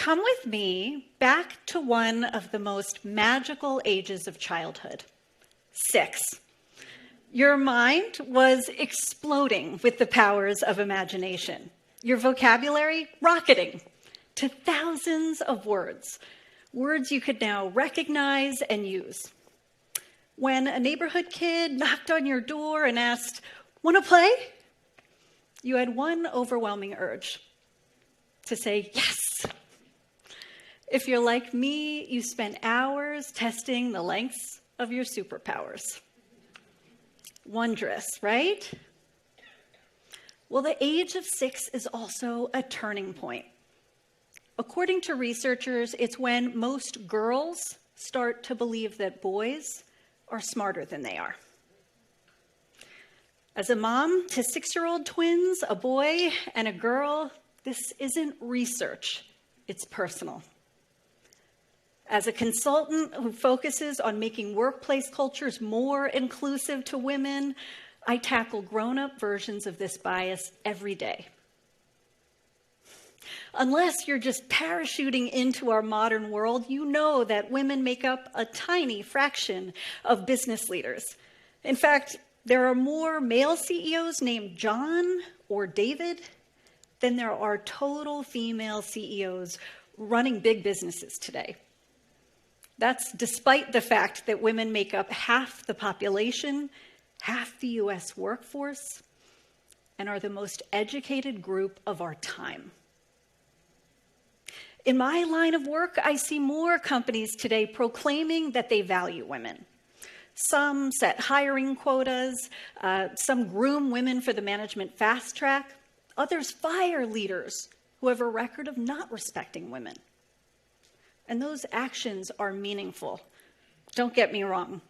come with me back to one of the most magical ages of childhood, 6. Your mind was exploding with the powers of imagination. Your vocabulary rocketing to thousands of words you could now recognize and use. When a neighborhood kid knocked on your door and asked, "Want to play?" you had one overwhelming urge to say yes. If you're like me, you spent hours testing the lengths of your superpowers. Wondrous, right? Well, the age of 6 is also a turning point. According to researchers, it's when most girls start to believe that boys are smarter than they are. As a mom to 6-year-old twins, a boy and a girl, this isn't research, it's personal. As a consultant who focuses on making workplace cultures more inclusive to women, I tackle grown-up versions of this bias every day. Unless you're just parachuting into our modern world, you know that women make up a tiny fraction of business leaders. In fact, there are more male CEOs named John or David than there are total female CEOs running big businesses today. That's despite the fact that women make up half the population, half the US workforce, and are the most educated group of our time. In my line of work, I see more companies today proclaiming that they value women. Some set hiring quotas, some groom women for the management fast track, others fire leaders who have a record of not respecting women. And those actions are meaningful. Don't get me wrong.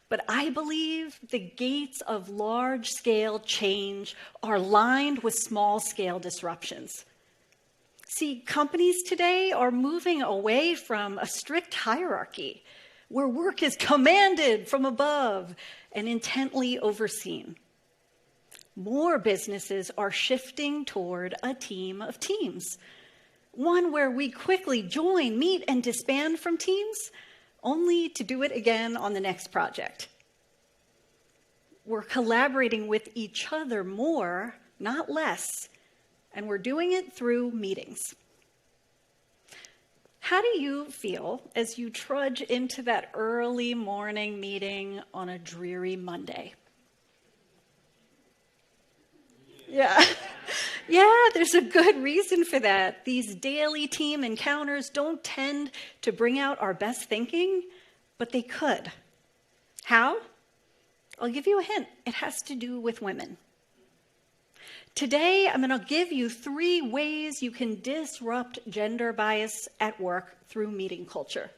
But I believe the gates of large-scale change are lined with small-scale disruptions. See, companies today are moving away from a strict hierarchy where work is commanded from above and intently overseen. More businesses are shifting toward a team of teams, one where we quickly join, meet, and disband from teams, only to do it again on the next project. We're collaborating with each other more, not less, and we're doing it through meetings. How do you feel as you trudge into that early morning meeting on a dreary Monday? Yeah. Yeah, there's a good reason for that. These daily team encounters don't tend to bring out our best thinking, but they could. How? I'll give you a hint. It has to do with women. Today, I'm going to give you 3 ways you can disrupt gender bias at work through meeting culture.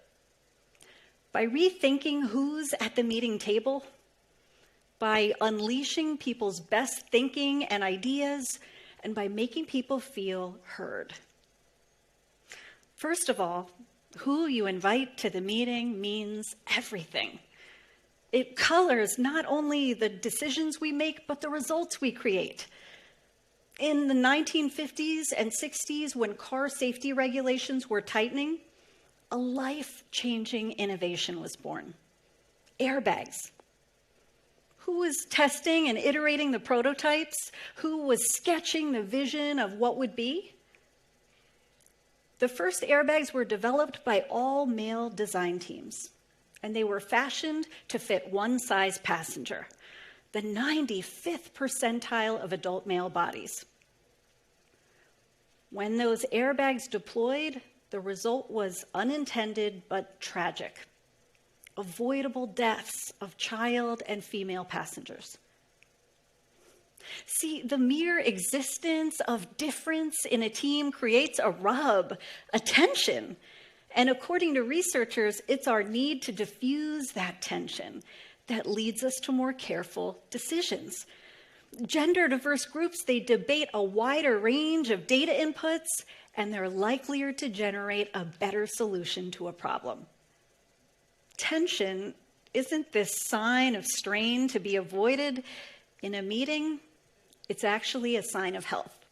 By rethinking who's at the meeting table, by unleashing people's best thinking and ideas, and by making people feel heard. First of all, who you invite to the meeting means everything. It colors not only the decisions we make, but the results we create. In the 1950s and 60s, when car safety regulations were tightening, a life-changing innovation was born: airbags. Who was testing and iterating the prototypes? Who was sketching the vision of what would be? The first airbags were developed by all-male design teams, and they were fashioned to fit one-size passenger, the 95th percentile of adult male bodies. When those airbags deployed, the result was unintended but tragic: avoidable deaths of child and female passengers. See, the mere existence of difference in a team creates a rub, a tension. And according to researchers, it's our need to diffuse that tension that leads us to more careful decisions. Gender diverse groups, they debate a wider range of data inputs, and they're likelier to generate a better solution to a problem. Tension isn't this sign of strain to be avoided in a meeting. It's actually a sign of health.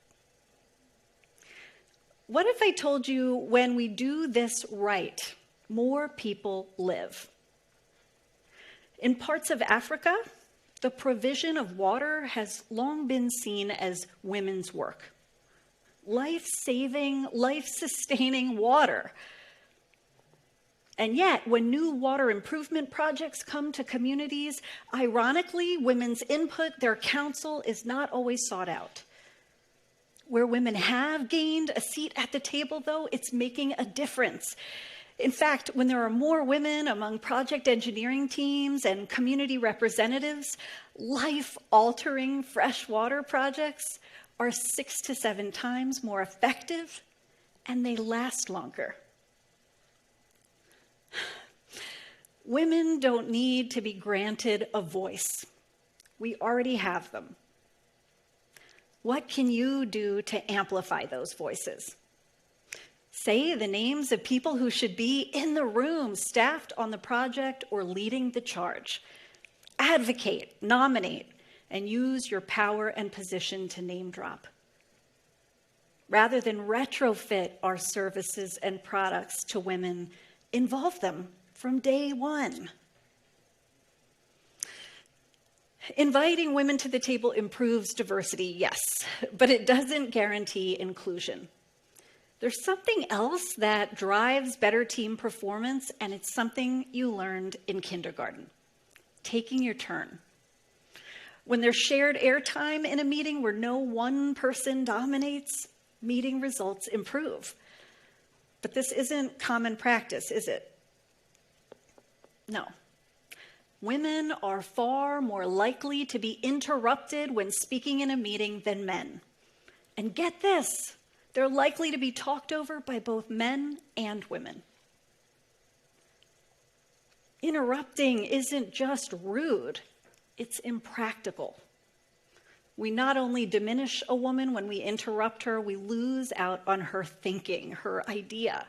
What if I told you when we do this right, more people live? In parts of Africa, the provision of water has long been seen as women's work. Life-saving, life-sustaining water. And yet, when new water improvement projects come to communities, ironically, women's input, their counsel, is not always sought out. Where women have gained a seat at the table, though, it's making a difference. In fact, when there are more women among project engineering teams and community representatives, life-altering freshwater projects are 6 to 7 times more effective, and they last longer. Women don't need to be granted a voice. We already have them. What can you do to amplify those voices? Say the names of people who should be in the room, staffed on the project, or leading the charge. Advocate, nominate, and use your power and position to name drop. Rather than retrofit our services and products to women, involve them from day one. Inviting women to the table improves diversity, yes, but it doesn't guarantee inclusion. There's something else that drives better team performance, and it's something you learned in kindergarten: taking your turn. When there's shared airtime in a meeting where no one person dominates, meeting results improve. But this isn't common practice, is it? No. Women are far more likely to be interrupted when speaking in a meeting than men. And get this, they're likely to be talked over by both men and women. Interrupting isn't just rude, it's impractical. We not only diminish a woman when we interrupt her, we lose out on her thinking, her idea.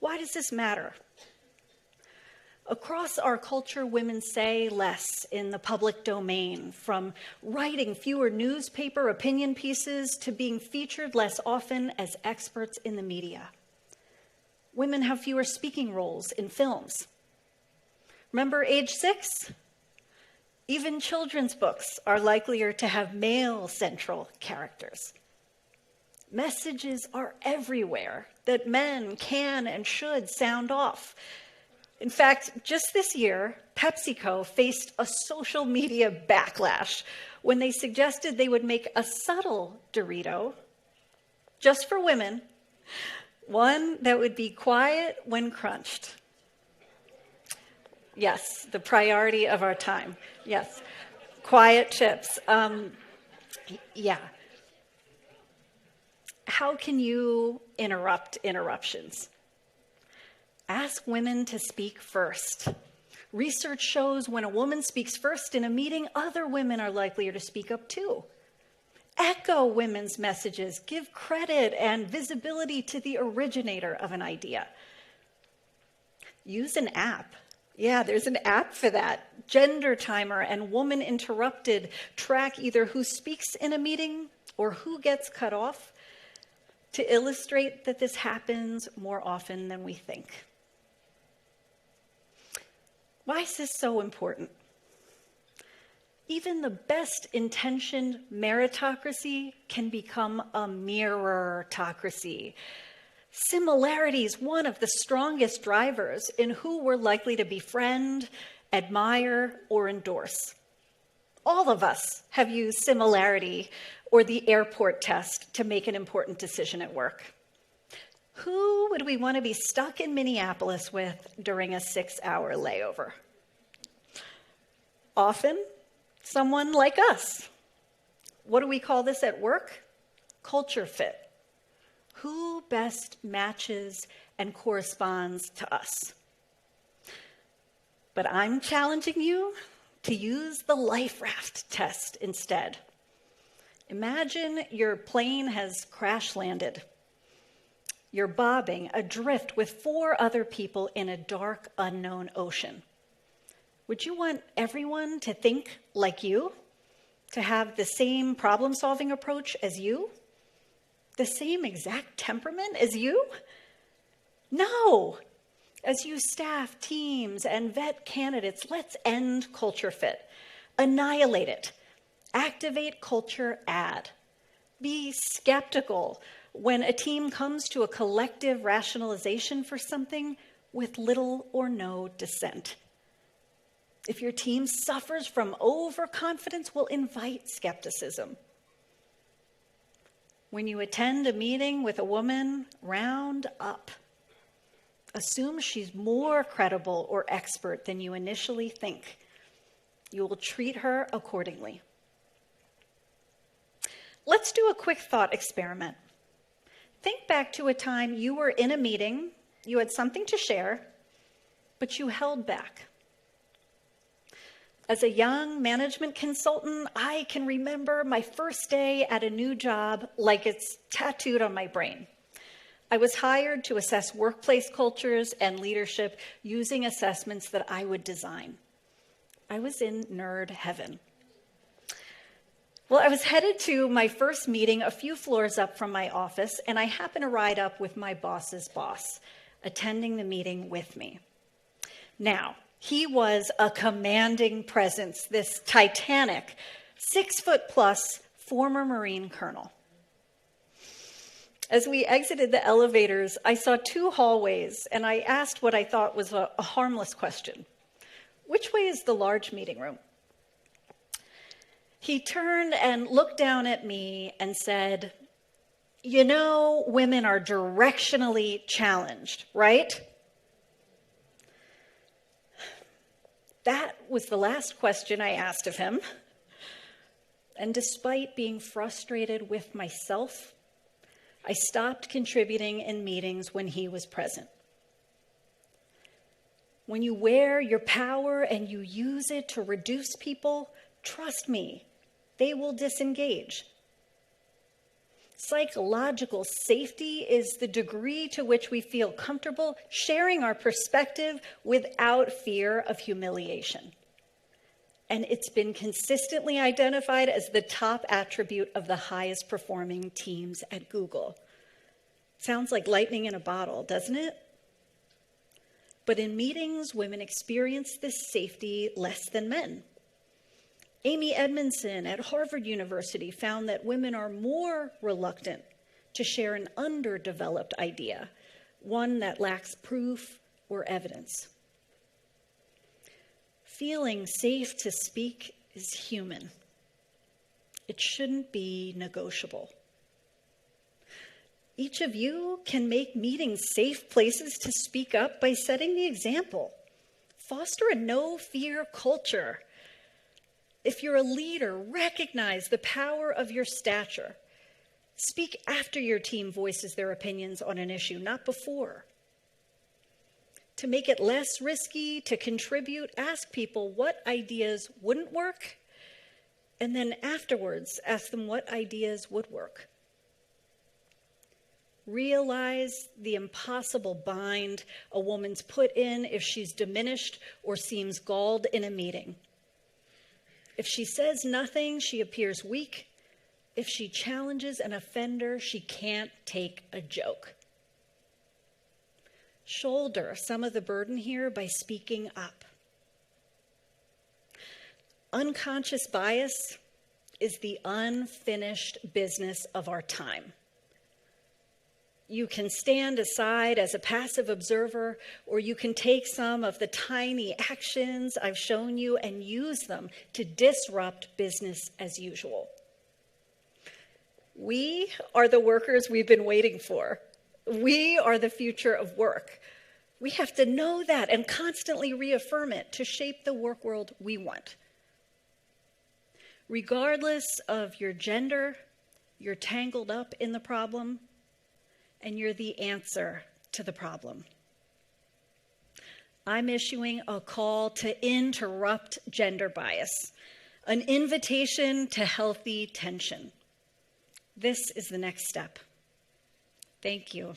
Why does this matter? Across our culture, women say less in the public domain, from writing fewer newspaper opinion pieces to being featured less often as experts in the media. Women have fewer speaking roles in films. Remember age 6? Even children's books are likelier to have male central characters. Messages are everywhere that men can and should sound off. In fact, just this year, PepsiCo faced a social media backlash when they suggested they would make a subtle Dorito, just for women, one that would be quiet when crunched. Yes, the priority of our time. Yes, quiet chips. Yeah. How can you interrupt interruptions? Ask women to speak first. Research shows when a woman speaks first in a meeting, other women are likelier to speak up too. Echo women's messages. Give credit and visibility to the originator of an idea. Use an app. Yeah, there's an app for that. Gender Timer and Woman Interrupted track either who speaks in a meeting or who gets cut off to illustrate that this happens more often than we think. Why is this so important? Even the best intentioned meritocracy can become a mirrortocracy. Similarity is one of the strongest drivers in who we're likely to befriend, admire, or endorse. All of us have used similarity or the airport test to make an important decision at work. Who would we want to be stuck in Minneapolis with during a 6-hour layover? Often, someone like us. What do we call this at work? Culture fit. Who best matches and corresponds to us? But I'm challenging you to use the life raft test instead. Imagine your plane has crash landed. You're bobbing adrift with 4 other people in a dark, unknown ocean. Would you want everyone to think like you? To have the same problem-solving approach as you? The same exact temperament as you? No. As you staff teams and vet candidates, let's end culture fit. Annihilate it. Activate culture add. Be skeptical when a team comes to a collective rationalization for something with little or no dissent. If your team suffers from overconfidence, we'll invite skepticism. When you attend a meeting with a woman, round up. Assume she's more credible or expert than you initially think. You will treat her accordingly. Let's do a quick thought experiment. Think back to a time you were in a meeting, you had something to share, but you held back. As a young management consultant, I can remember my first day at a new job like it's tattooed on my brain. I was hired to assess workplace cultures and leadership using assessments that I would design. I was in nerd heaven. Well, I was headed to my first meeting a few floors up from my office, and I happened to ride up with my boss's boss, attending the meeting with me. Now, he was a commanding presence, this titanic, 6-foot-plus former Marine colonel. As we exited the elevators, I saw 2 hallways, and I asked what I thought was a harmless question. Which way is the large meeting room? He turned and looked down at me and said, "You know, women are directionally challenged, right?" That was the last question I asked of him. And despite being frustrated with myself, I stopped contributing in meetings when he was present. When you wear your power and you use it to reduce people, trust me, they will disengage. Psychological safety is the degree to which we feel comfortable sharing our perspective without fear of humiliation. And it's been consistently identified as the top attribute of the highest performing teams at Google. Sounds like lightning in a bottle, doesn't it? But in meetings, women experience this safety less than men. Amy Edmondson at Harvard University found that women are more reluctant to share an underdeveloped idea, one that lacks proof or evidence. Feeling safe to speak is human. It shouldn't be negotiable. Each of you can make meetings safe places to speak up by setting the example. Foster a no-fear culture. If you're a leader, recognize the power of your stature. Speak after your team voices their opinions on an issue, not before. To make it less risky to contribute, ask people what ideas wouldn't work, and then afterwards, ask them what ideas would work. Realize the impossible bind a woman's put in if she's diminished or seems galled in a meeting. If she says nothing, she appears weak. If she challenges an offender, she can't take a joke. Shoulder some of the burden here by speaking up. Unconscious bias is the unfinished business of our time. You can stand aside as a passive observer, or you can take some of the tiny actions I've shown you and use them to disrupt business as usual. We are the workers we've been waiting for. We are the future of work. We have to know that and constantly reaffirm it to shape the work world we want. Regardless of your gender, you're tangled up in the problem, and you're the answer to the problem. I'm issuing a call to interrupt gender bias, an invitation to healthy tension. This is the next step. Thank you.